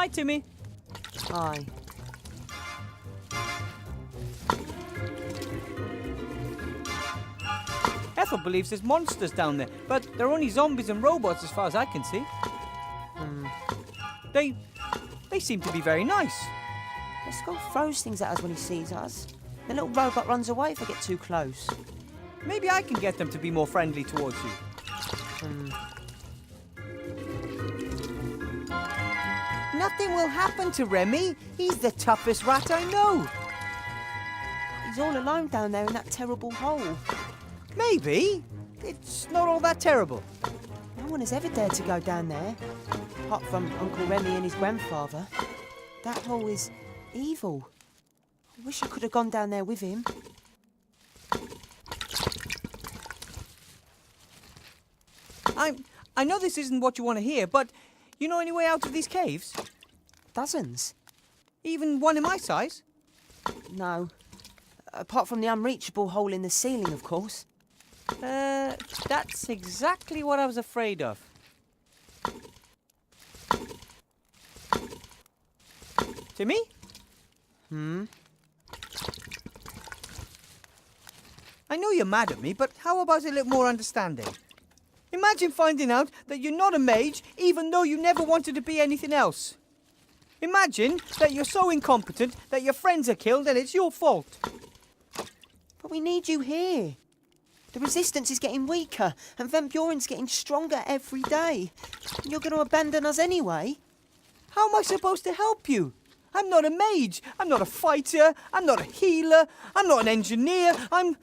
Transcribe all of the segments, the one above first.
Hi, Timmy. Hi. Ethel believes there's monsters down there, but they're only zombies and robots as far as I can see. They seem to be very nice. The skull throws things at us when he sees us. The little robot runs away if I get too close. Maybe I can get them to be more friendly towards you. Nothing will happen to Remy. He's the toughest rat I know. He's all alone down there in that terrible hole. Maybe. It's not all that terrible. No one has ever dared to go down there, apart from Uncle Remy and his grandfather. That hole is evil. I wish I could have gone down there with him. I know this isn't what you want to hear, but you know any way out of these caves? Dozens. Even one in my size? No. Apart from the unreachable hole in the ceiling, of course. That's exactly what I was afraid of. Timmy? I know you're mad at me, but how about a little more understanding? Imagine finding out that you're not a mage, even though you never wanted to be anything else. Imagine that you're so incompetent that your friends are killed and it's your fault. But we need you here. The resistance is getting weaker, and Van Buren's getting stronger every day. And you're going to abandon us anyway? How am I supposed to help you? I'm not a mage. I'm not a fighter. I'm not a healer. I'm not an engineer. I'm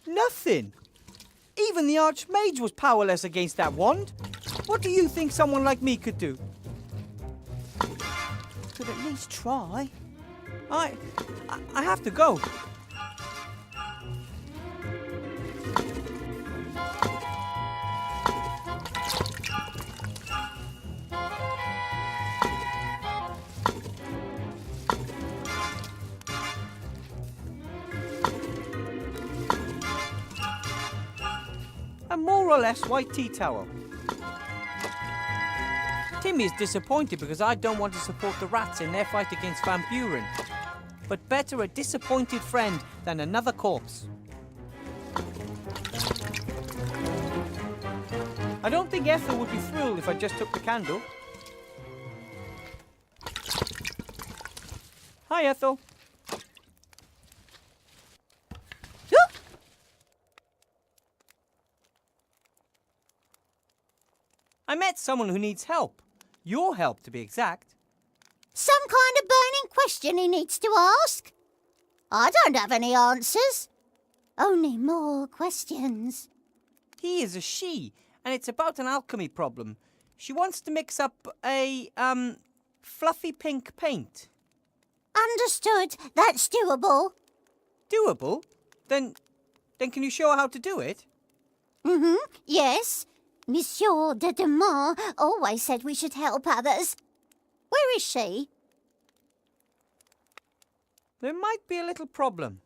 nothing. Even the Archmage was powerless against that wand. What do you think someone like me could do? Could at least try. I have to go. A more or less white tea towel. Timmy is disappointed because I don't want to support the rats in their fight against Van Buren. But better a disappointed friend than another corpse. I don't think Ethel would be thrilled if I just took the candle. Hi, Ethel. I met someone who needs help. Your help, to be exact. Some kind of burning question he needs to ask? I don't have any answers. Only more questions. He is a she, and it's about an alchemy problem. She wants to mix up a, fluffy pink paint. Understood. That's doable. Doable? Then can you show her how to do it? Yes. Monsieur de Demont always said we should help others. Where is she? There might be a little problem.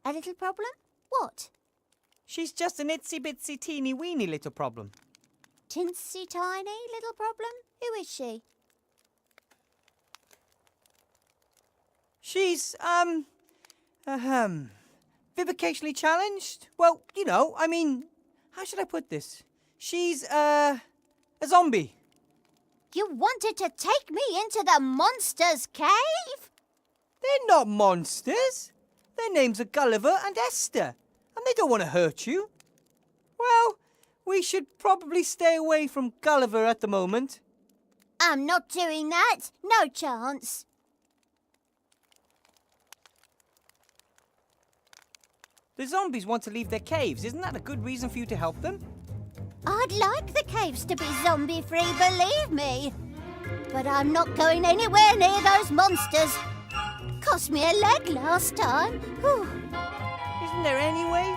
A little problem? What? She's just an itsy-bitsy teeny-weeny little problem. Tinsy tiny little problem? Who is she? She's, vivicationally challenged? Well, you know, I mean, how should I put this? She's, a zombie. You wanted to take me into the monster's cave? They're not monsters. Their names are Gulliver and Esther, and they don't want to hurt you. Well, we should probably stay away from Gulliver at the moment. I'm not doing that. No chance. The zombies want to leave their caves. Isn't that a good reason for you to help them? I'd like the caves to be zombie-free, believe me. But I'm not going anywhere near those monsters. Cost me a leg last time. Whew. Isn't there any way?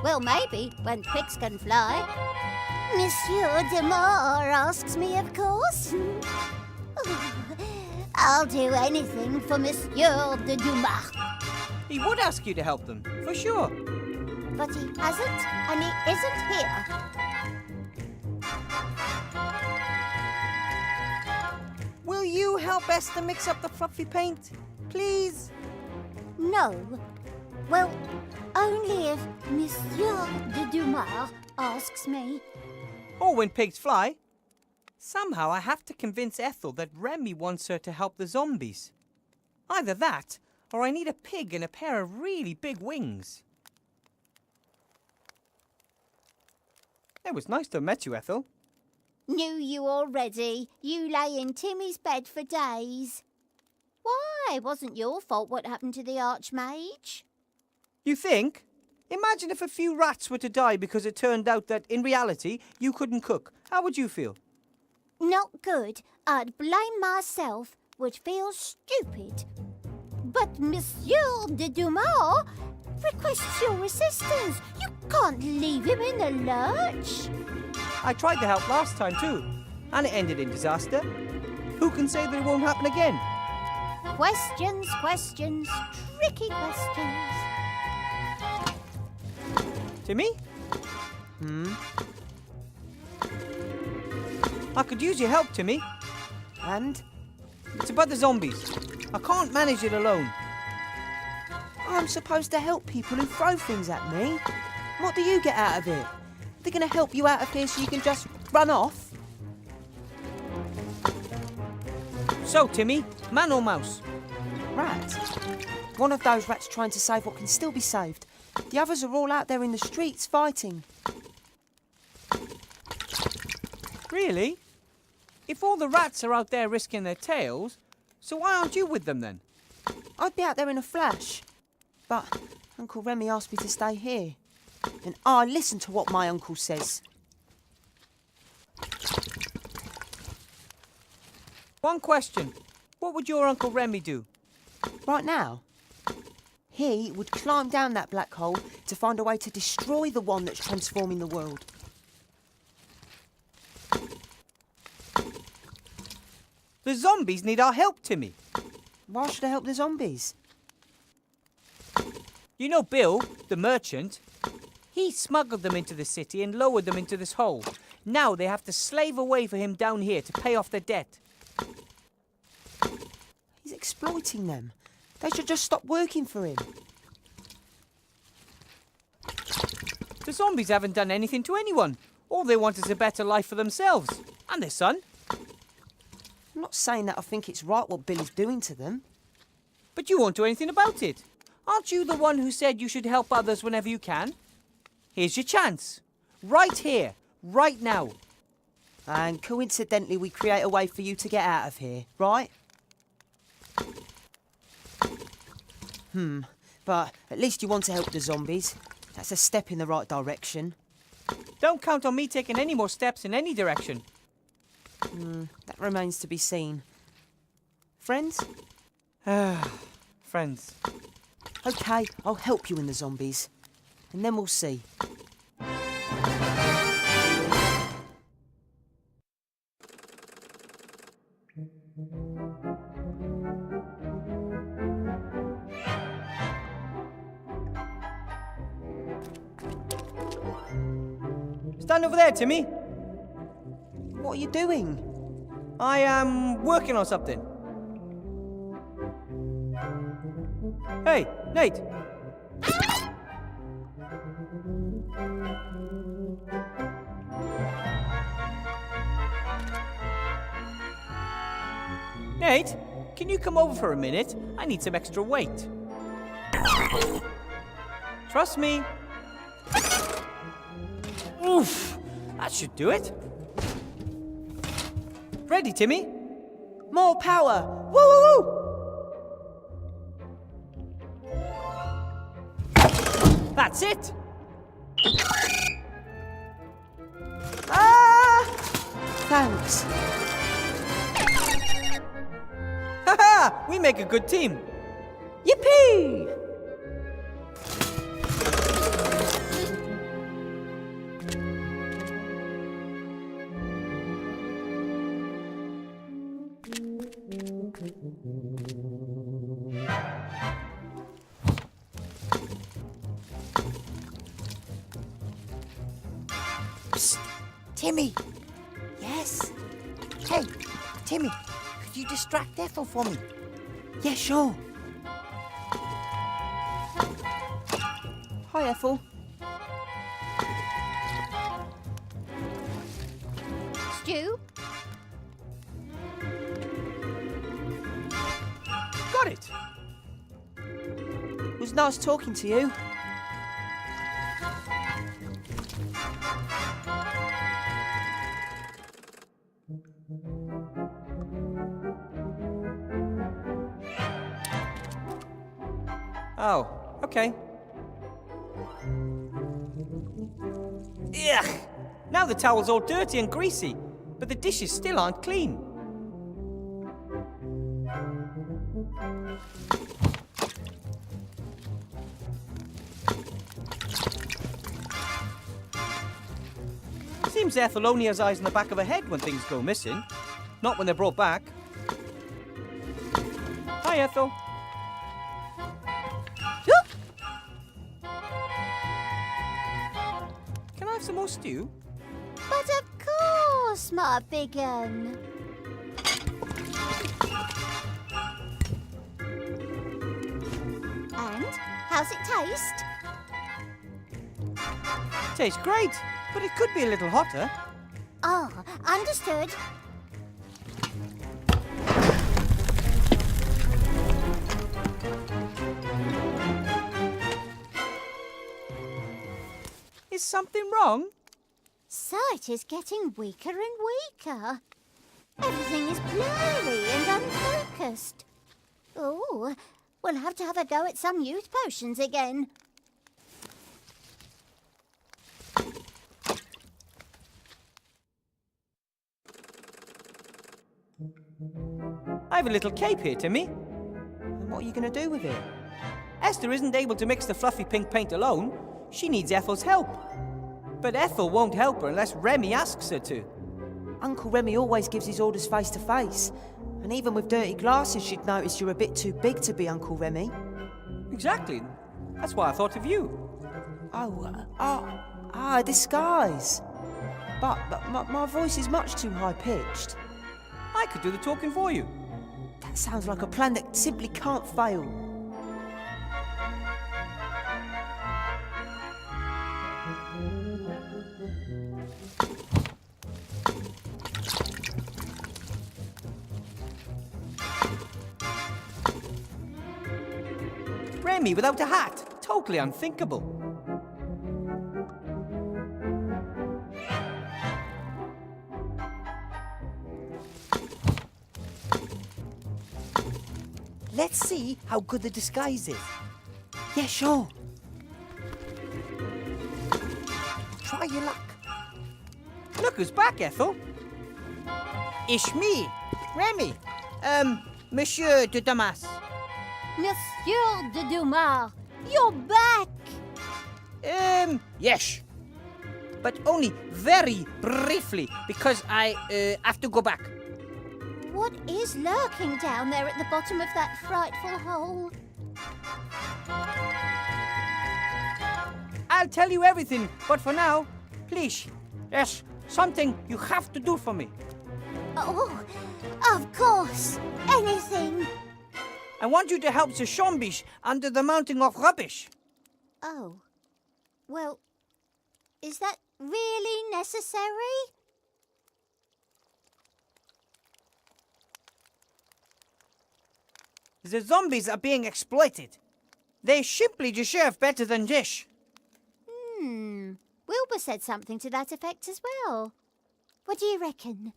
Well, maybe, when pigs can fly. Monsieur Demore asks me, of course. I'll do anything for Monsieur de Dumas. He would ask you to help them, for sure. But he hasn't, and he isn't here. Will Will you help Esther mix up the fluffy paint? Please? No. Well, only if Monsieur de Dumas asks me. Or when pigs fly? Somehow I have to convince Ethel that Remy wants her to help the zombies. Either that, or I need a pig and a pair of really big wings. It was nice to have met you, Ethel. Knew you already. You lay in Timmy's bed for days. Why? It wasn't your fault what happened to the Archmage. You think? Imagine if a few rats were to die because it turned out that, in reality, you couldn't cook. How would you feel? Not good. I'd blame myself. Would feel stupid. But Monsieur de Dumas requests your assistance. You can't leave him in the lurch. I tried to help last time too, and it ended in disaster. Who can say that it won't happen again? Questions, questions, tricky questions. Timmy? I could use your help, Timmy. And? It's about the zombies. I can't manage it alone. I'm supposed to help people who throw things at me. What do you get out of it? They're going to help you out of here so you can just run off? So, Timmy, man or mouse? Rat. One of those rats trying to save what can still be saved. The others are all out there in the streets fighting. Really? If all the rats are out there risking their tails, so why aren't you with them then? I'd be out there in a flash. But Uncle Remy asked me to stay here. And I listen to what my uncle says. One question. What would your Uncle Remy do? Right now, he would climb down that black hole to find a way to destroy the one that's transforming the world. The zombies need our help, Timmy. Why should I help the zombies? You know Bill, the merchant? He smuggled them into the city and lowered them into this hole. Now they have to slave away for him down here to pay off their debt. He's exploiting them. They should just stop working for him. The zombies haven't done anything to anyone. All they want is a better life for themselves and their son. I'm not saying that I think it's right what Bill is doing to them. But you won't do anything about it. Aren't you the one who said you should help others whenever you can? Here's your chance. Right here, right now. And coincidentally, we create a way for you to get out of here, right? But at least you want to help the zombies. That's a step in the right direction. Don't count on me taking any more steps in any direction. That remains to be seen. Friends? Friends. OK, I'll help you in the zombies. And then we'll see. Stand over there, Timmy. What are you doing? I am working on something. Hey, Nate. Nate, can you come over for a minute? I need some extra weight. Trust me. Oof, that should do it. Ready, Timmy? More power! Woo woo woo! That's it. Ah! Thanks. Ha-ha! We make a good team. Yippee! Psst, Timmy. Yes. Hey, Timmy, Could you distract Ethel for me? Yeah, sure. Hi, Ethel. Stew? Got it. It was nice talking to you. Oh, okay. Ugh! Now the towel's all dirty and greasy, but the dishes still aren't clean. Seems Ethel only has eyes in the back of her head when things go missing, not when they're brought back. Hi, Ethel. Can I have some more stew? But of course, my big un. And how's it taste? Tastes great, but it could be a little hotter. Oh, understood. Is something wrong? Sight is getting weaker and weaker. Everything is blurry and unfocused. Oh, we'll have to have a go at some youth potions again. I have a little cape here, Timmy. And what are you going to do with it? Esther isn't able to mix the fluffy pink paint alone. She needs Ethel's help. But Ethel won't help her unless Remy asks her to. Uncle Remy always gives his orders face to face. And even with dirty glasses, she'd notice you're a bit too big to be Uncle Remy. Exactly. That's why I thought of you. A disguise. But my voice is much too high-pitched. I could do the talking for you. That sounds like a plan that simply can't fail. Remy without a hat. Totally unthinkable. Let's see how good the disguise is. Yeah, sure. Try your luck. Look who's back, Ethel. It's me, Remy. Monsieur de Damas. Monsieur de Dumas, you're back! Yes. But only very briefly, because I have to go back. What is lurking down there at the bottom of that frightful hole? I'll tell you everything, but for now, please, there's something you have to do for me. Oh, of course, anything. I want you to help the zombies under the mountain of rubbish. Oh, well, is that really necessary? The zombies are being exploited. They simply deserve better than this. Wilbur said something to that effect as well. What do you reckon?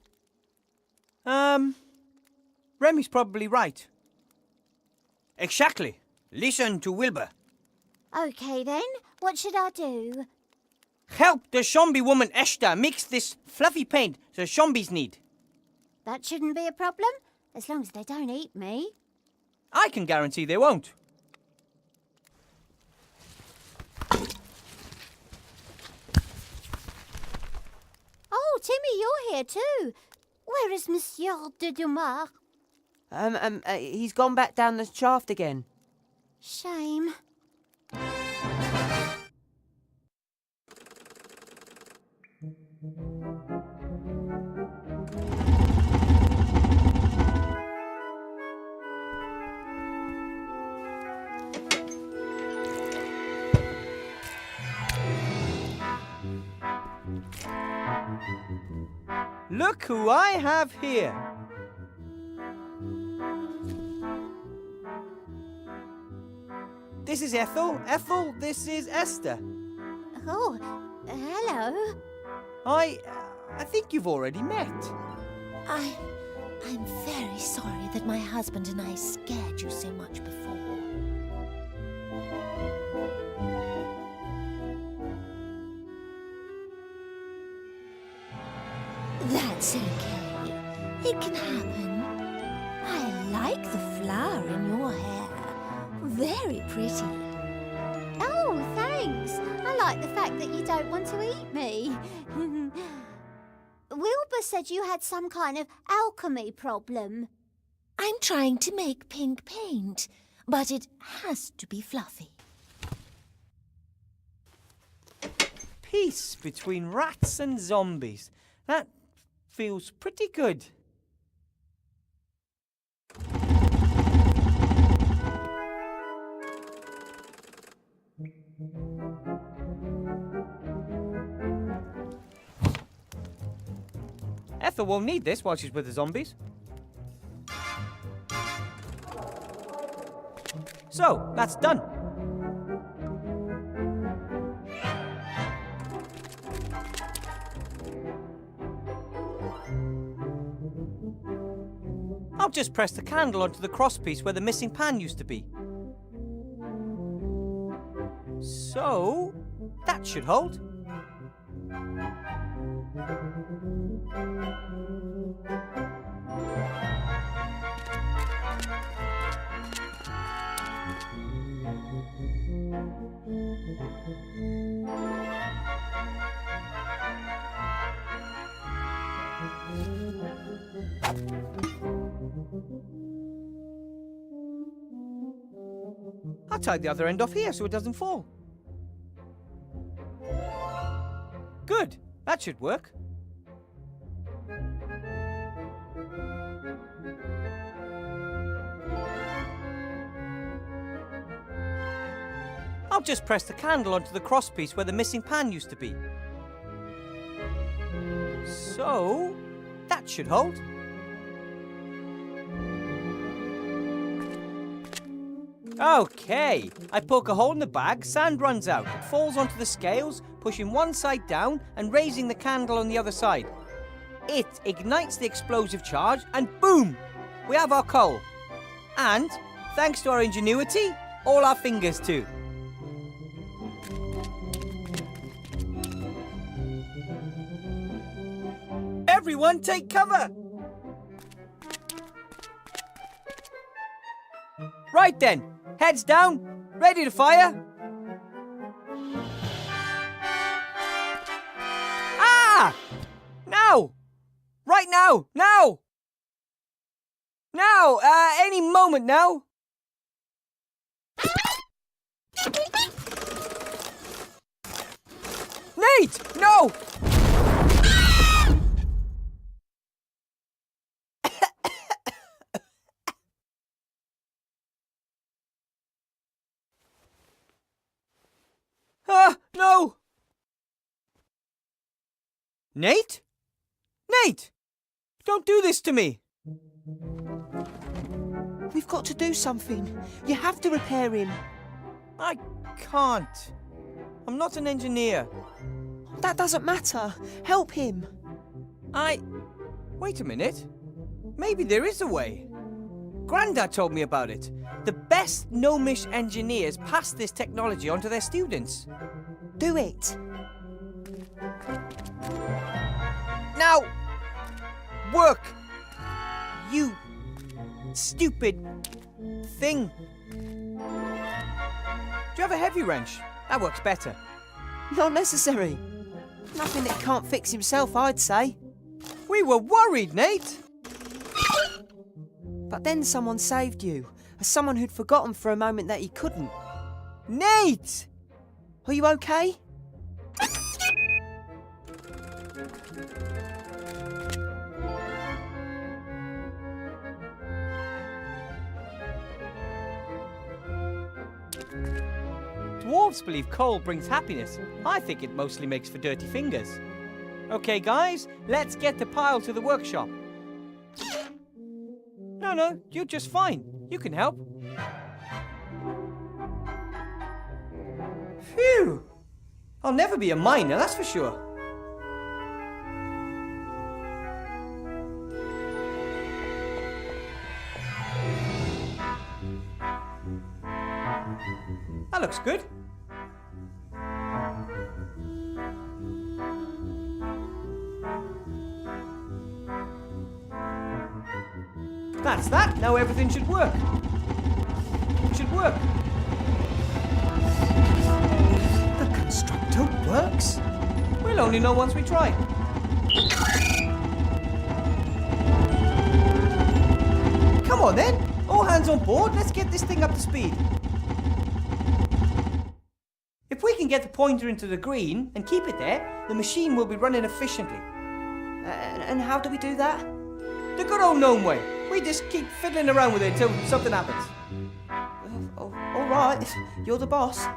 Remy's probably right. Exactly. Listen to Wilbur. Okay then, what should I do? Help the zombie woman Esther mix this fluffy paint the zombies need. That shouldn't be a problem, as long as they don't eat me. I can guarantee they won't. Oh, Timmy, you're here too. Where is Monsieur de Dumas? He's gone back down the shaft again. Shame. Look who I have here. This is Ethel. Ethel, this is Esther. Oh, hello. I think you've already met. I'm very sorry that my husband and I scared you so much before. That's okay. It can happen. I like the flower in your hair. Very pretty. Oh, thanks. I like the fact that you don't want to eat me. Wilbur said you had some kind of alchemy problem. I'm trying to make pink paint, but it has to be fluffy. Peace between rats and zombies. That feels pretty good. Ethel won't need this while she's with the zombies. So, that's done. I'll just press the candle onto the crosspiece where the missing pan used to be. So, that should hold. I'll tie the other end off here so it doesn't fall. Good, that should work. I'll just press the candle onto the crosspiece where the missing pan used to be. So, that should hold. Okay, I poke a hole in the bag, sand runs out, it falls onto the scales, pushing one side down and raising the candle on the other side. It ignites the explosive charge and boom! We have our coal. And, thanks to our ingenuity, all our fingers too. Everyone take cover! Right then, heads down, ready to fire. Ah! Now! Right now! Now! Now! Any moment now! Nate! No! No! Nate? Nate! Don't do this to me! We've got to do something. You have to repair him. I can't. I'm not an engineer. That doesn't matter. Help him. Wait a minute. Maybe there is a way. Grandad told me about it. The best gnomish engineers pass this technology on to their students. Do it. Now! Work! You stupid thing. Do you have a heavy wrench? That works better. Not necessary. Nothing that he can't fix himself, I'd say. We were worried, Nate. But then someone saved you. As someone who'd forgotten for a moment that he couldn't. Nate! Are you okay? Dwarves believe coal brings happiness. I think it mostly makes for dirty fingers. Okay, guys, let's get the pile to the workshop. No, you're just fine. You can help. Phew! I'll never be a miner, that's for sure. That looks good. That's that. Now everything should work. Should work. The constructor works? We'll only know once we try. Come on then. All hands on board. Let's get this thing up to speed. If we can get the pointer into the green and keep it there, the machine will be running efficiently. And how do we do that? The good old gnome way. We just keep fiddling around with it until something happens. All right, you're the boss.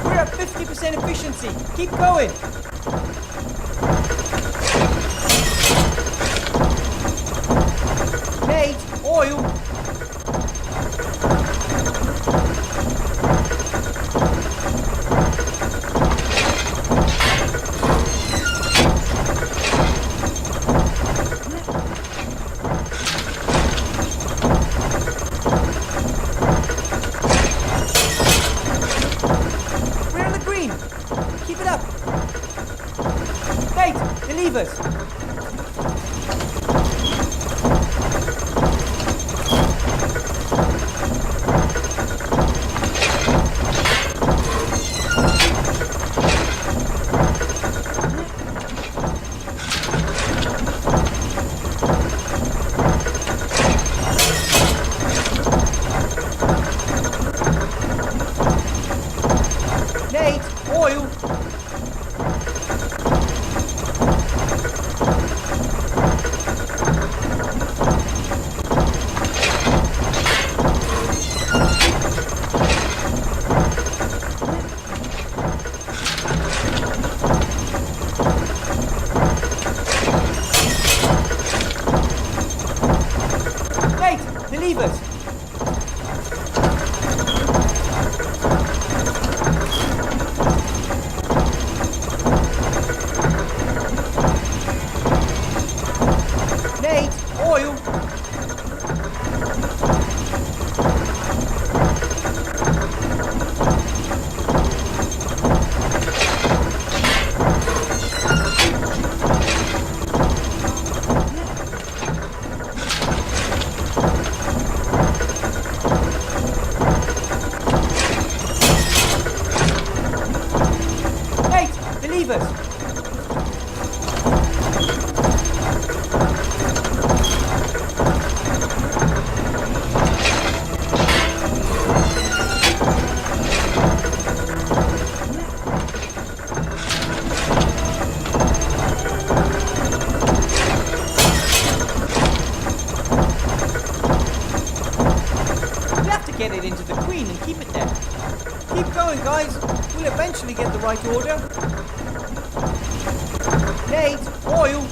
We're at 50% efficiency. Keep going. Nate, oil. Keep it up. Nate, the levers. Nate, oil. Nate, the levers. Nate, oil. Nate, the levers. Get it into the green and keep it there. Keep going, guys. We'll eventually get the right order. Nate, oil.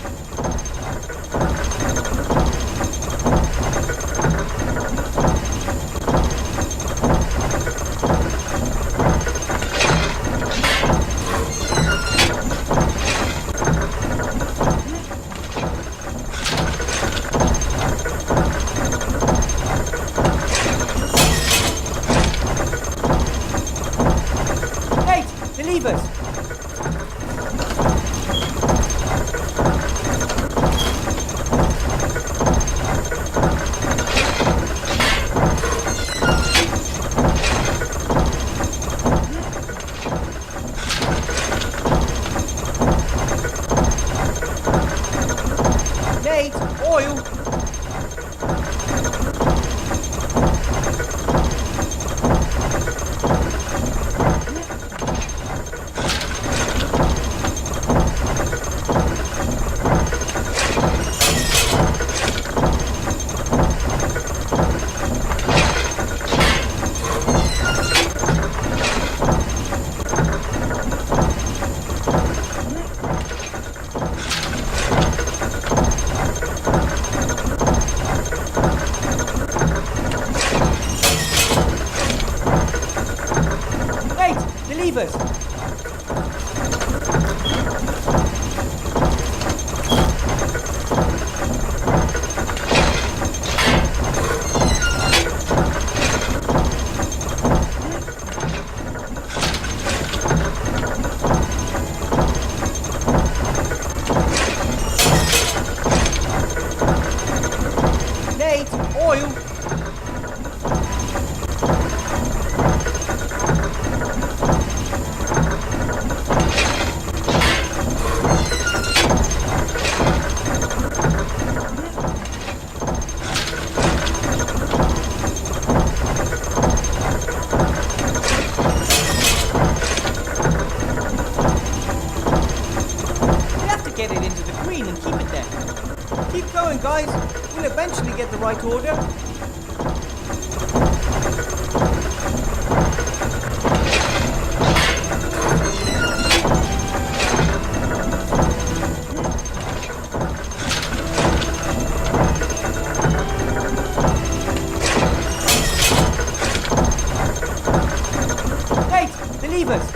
The levers. get it into the green and keep it there. Keep going, guys. We'll eventually get the right order. Hey, the levers.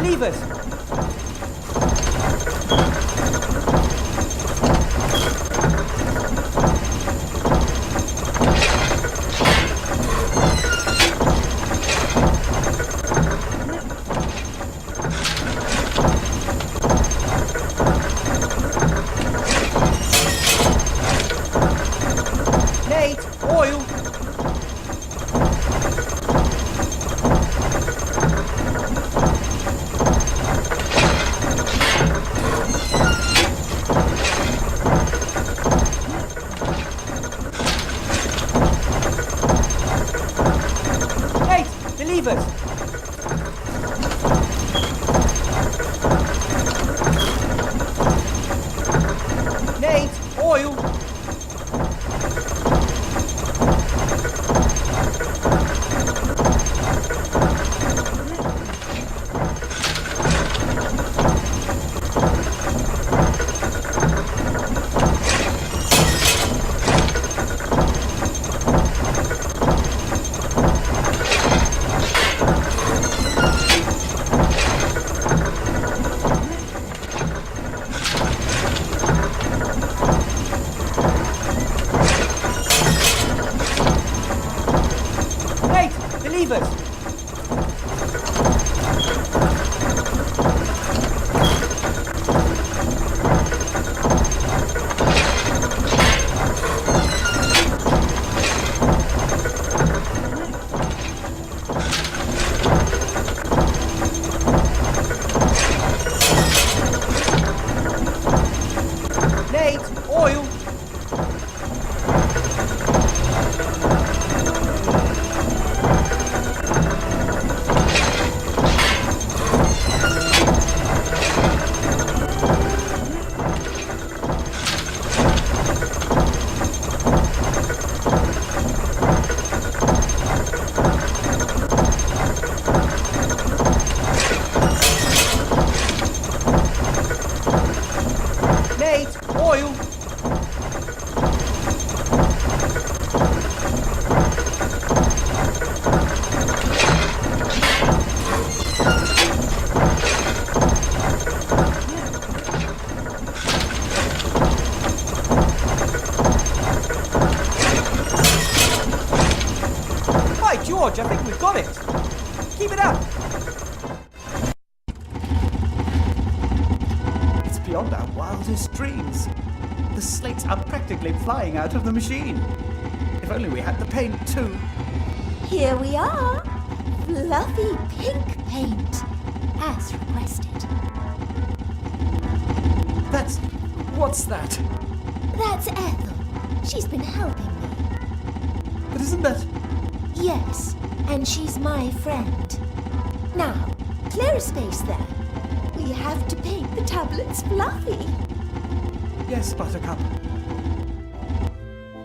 Levers. Nate, oil. Levers. Nate, oil. Levers. Nate, oil. Nate, oil. By George, I think we've got it. Keep it up. Beyond our wildest dreams. The slates are practically flying out of the machine. If only we had the paint too. Here we are. Fluffy pink paint, as requested. What's that? That's Ethel. She's been helping me. But isn't that... Yes, and she's my friend. Now, clear a space there. We have to paint the tablets fluffy. Yes, Buttercup.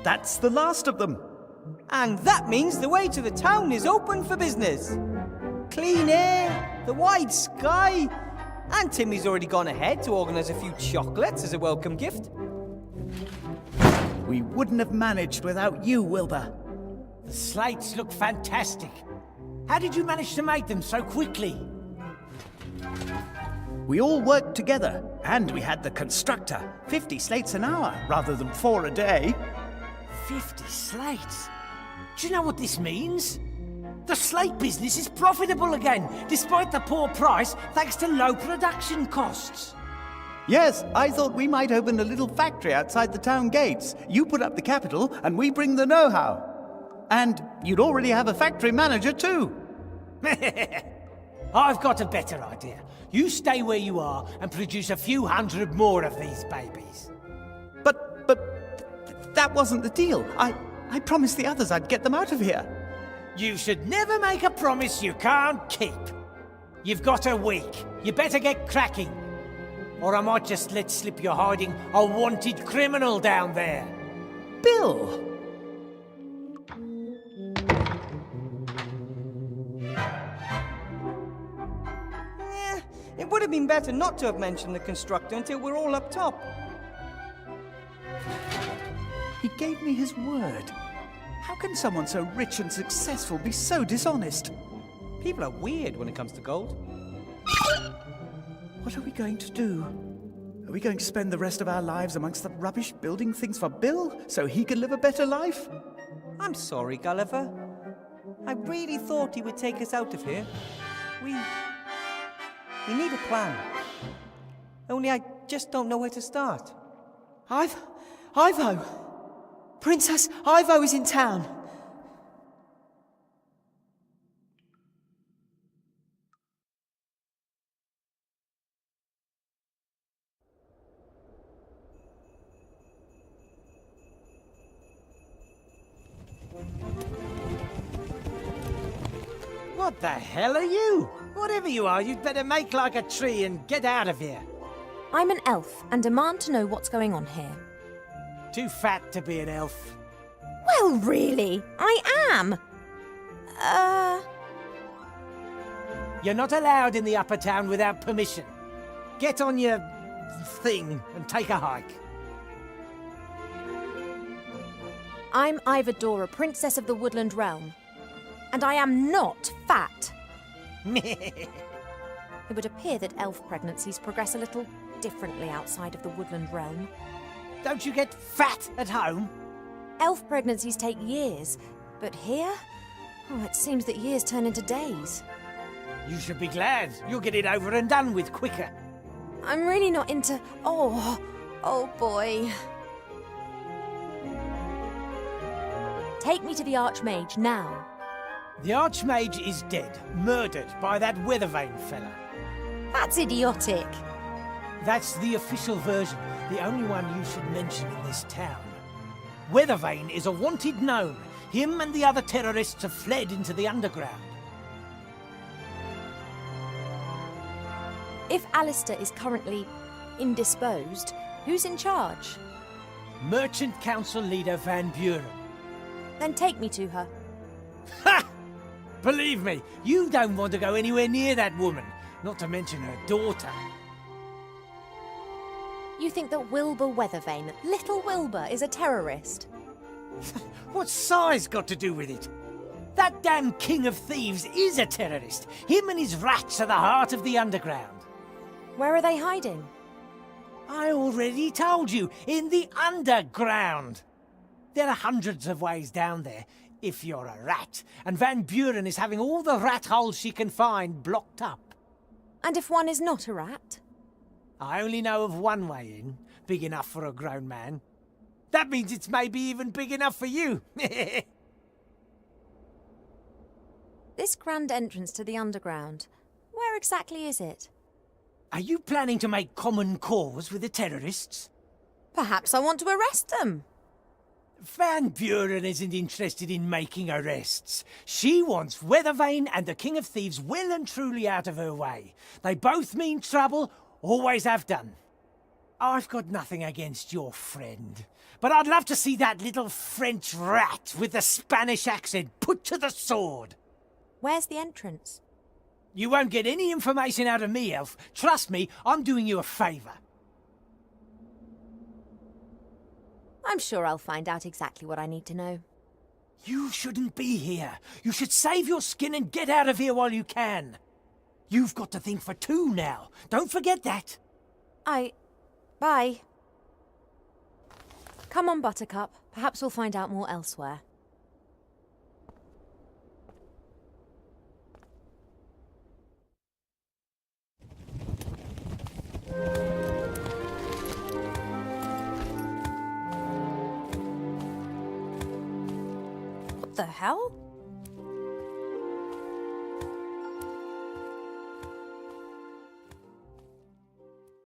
That's the last of them. And that means the way to the town is open for business. Clean air, the wide sky, and Timmy's already gone ahead to organise a few chocolates as a welcome gift. We wouldn't have managed without you, Wilbur. The slates look fantastic. How did you manage to make them so quickly? We all worked together, and we had the constructor. 50 slates an hour, rather than 4 a day. 50 slates? Do you know what this means? The slate business is profitable again, despite the poor price, thanks to low production costs. Yes, I thought we might open a little factory outside the town gates. You put up the capital, and we bring the know-how. And you'd already have a factory manager too. I've got a better idea. You stay where you are and produce a few hundred more of these babies. But that wasn't the deal. I promised the others I'd get them out of here. You should never make a promise you can't keep. You've got a week. You better get cracking. Or I might just let slip you're hiding a wanted criminal down there. Bill! It would have been better not to have mentioned the constructor until we're all up top. He gave me his word. How can someone so rich and successful be so dishonest? People are weird when it comes to gold. What are we going to do? Are we going to spend the rest of our lives amongst the rubbish building things for Bill so he can live a better life? I'm sorry, Gulliver. I really thought he would take us out of here. We need a plan. Only I just don't know where to start. Ivo! Princess Ivo is in town. What the hell are you? Whatever you are, you'd better make like a tree and get out of here. I'm an elf and demand to know what's going on here. Too fat to be an elf. Well, really, I am. You're not allowed in the upper town without permission. Get on your thing and take a hike. I'm Ivadora, Princess of the Woodland Realm. And I am not fat. It would appear that elf pregnancies progress a little differently outside of the Woodland Realm. Don't you get fat at home? Elf pregnancies take years, but here? Oh, it seems that years turn into days. You should be glad. You'll get it over and done with quicker. I'm really not into... Oh boy. Take me to the Archmage now. The Archmage is dead, murdered by that Weathervane fella. That's idiotic. That's the official version, the only one you should mention in this town. Weathervane is a wanted known. Him and the other terrorists have fled into the underground. If Alistair is currently indisposed, who's in charge? Merchant Council leader Van Buren. Then take me to her. Ha! Believe me, you don't want to go anywhere near that woman, not to mention her daughter. You think that Wilbur Weathervane, little Wilbur, is a terrorist? What's size got to do with it? That damn king of thieves is a terrorist. Him and his rats are the heart of the underground. Where are they hiding? I already told you, in the underground. There are hundreds of ways down there, if you're a rat, and Van Buren is having all the rat holes she can find blocked up. And if one is not a rat? I only know of one way in, big enough for a grown man. That means it's maybe even big enough for you. This grand entrance to the underground, where exactly is it? Are you planning to make common cause with the terrorists? Perhaps I want to arrest them. Van Buren isn't interested in making arrests. She wants Weathervane and the King of Thieves well and truly out of her way. They both mean trouble, always have done. I've got nothing against your friend, but I'd love to see that little French rat with the Spanish accent put to the sword. Where's the entrance? You won't get any information out of me, Elf. Trust me, I'm doing you a favour. I'm sure I'll find out exactly what I need to know. You shouldn't be here. You should save your skin and get out of here while you can. You've got to think for two now. Don't forget that. Bye. Come on, Buttercup. Perhaps we'll find out more elsewhere. the hell?